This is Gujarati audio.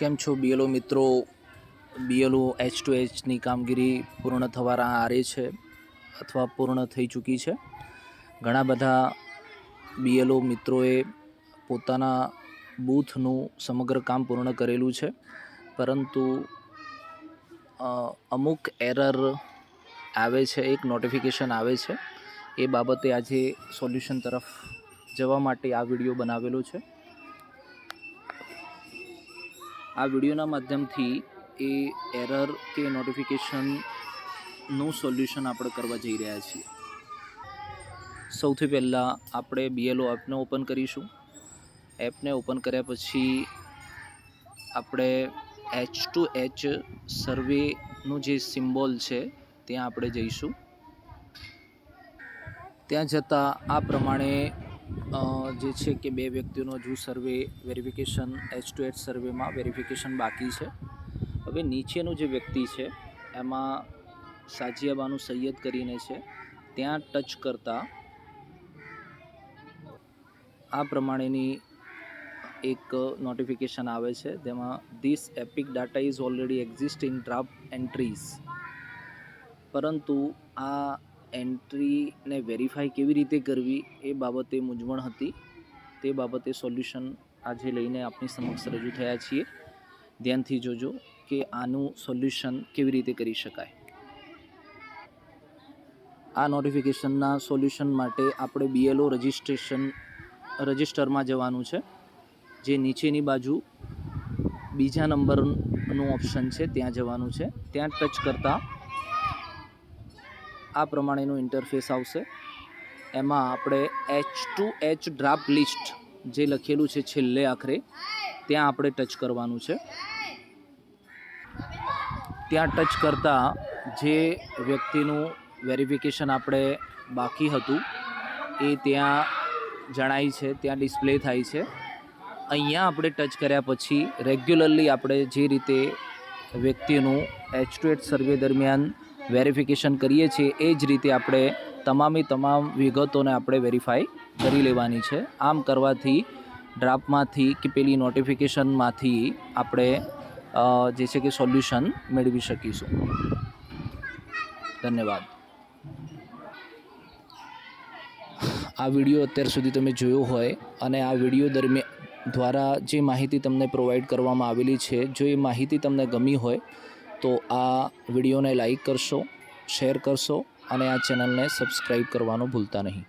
કેમ છો બીએલઓ મિત્રો? બીએલઓ H2Hની કામગીરી પૂર્ણ થવા આરે છે અથવા પૂર્ણ થઈ ચૂકી છે. ઘણા બધા બીએલઓ મિત્રોએ પોતાના બૂથનું સમગ્ર કામ પૂર્ણ કરેલું છે, પરંતુ અમુક એરર આવે છે, એક નોટિફિકેશન આવે છે. એ બાબતે આજે સોલ્યુશન તરફ જવા માટે આ વિડીયો બનાવેલો છે. આ વિડીયોના માધ્યમથી એ એરર કે નોટિફિકેશનનું સોલ્યુશન આપણે કરવા જઈ રહ્યા છીએ. સૌથી પહેલાં આપણે બીએલઓ એપને ઓપન કરીશું. એપને ઓપન કર્યા પછી આપણે H2H સર્વેનું જે સિમ્બોલ છે ત્યાં આપણે જઈશું. ત્યાં જતાં આ પ્રમાણે જે છે કે બે વ્યક્તિઓનો હજુ સર્વે વેરિફિકેશન H2H સર્વેમાં વેરિફિકેશન બાકી છે. હવે નીચેનું જે વ્યક્તિ છે એમાં સાજિયાબાનુ સૈયદ કરીને છે, ત્યાં ટચ કરતાં આ પ્રમાણેની એક નોટિફિકેશન આવે છે, જેમાં this EPIC data is already exist in draft entries. પરંતુ આ એન્ટ્રીને વેરીફાઈ કેવી રીતે કરવી એ બાબતે મૂંઝવણ હતી. તે બાબતે સોલ્યુશન આજે લઈને આપની સમક્ષ રજૂ થયા છીએ. ધ્યાનથી જોજો કે આનું સોલ્યુશન કેવી રીતે કરી શકાય. આ નોટિફિકેશનના સોલ્યુશન માટે આપણે બીએલઓ રજિસ્ટરમાં જવાનું છે, જે નીચેની બાજુ બીજા નંબરનું ઓપ્શન છે ત્યાં જવાનું છે. ત્યાં ટચ કરતાં આ પ્રમાણેનું ઇન્ટરફેસ આવશે. એમાં આપણે H2H ડ્રાફ્ટ લિસ્ટ જે લખેલું છે છેલ્લે આખરે, ત્યાં આપણે ટચ કરવાનું છે. ત્યાં ટચ કરતાં જે વ્યક્તિનું વેરિફિકેશન આપણે બાકી હતું એ ત્યાં જણાય છે, ત્યાં ડિસ્પ્લે થાય છે. અહીંયા આપણે ટચ કર્યા પછી રેગ્યુલરલી આપણે જે રીતે વ્યક્તિનું H2H સર્વે દરમિયાન વેરિફિકેશન કરીએ છીએ એ જ રીતે આપણે તમામ વિગતોને આપણે વેરીફાઈ કરી લેવાની છે. આમ કરવાથી ડ્રાફ્ટમાંથી કે પેલી નોટિફિકેશનમાંથી આપણે જે છે કે સોલ્યુશન મેળવી શકીશું. ધન્યવાદ. આ વિડીયો અત્યાર સુધી તમે જોયો હોય અને આ વિડીયો દ્વારા જે માહિતી તમને પ્રોવાઈડ કરવામાં આવેલી છે, જો એ માહિતી તમને ગમી હોય તો આ વિડીયોને લાઈક કરશો, શેર કરશો અને આ ચેનલને સબસ્ક્રાઈબ કરવાનું ભૂલતા નહીં.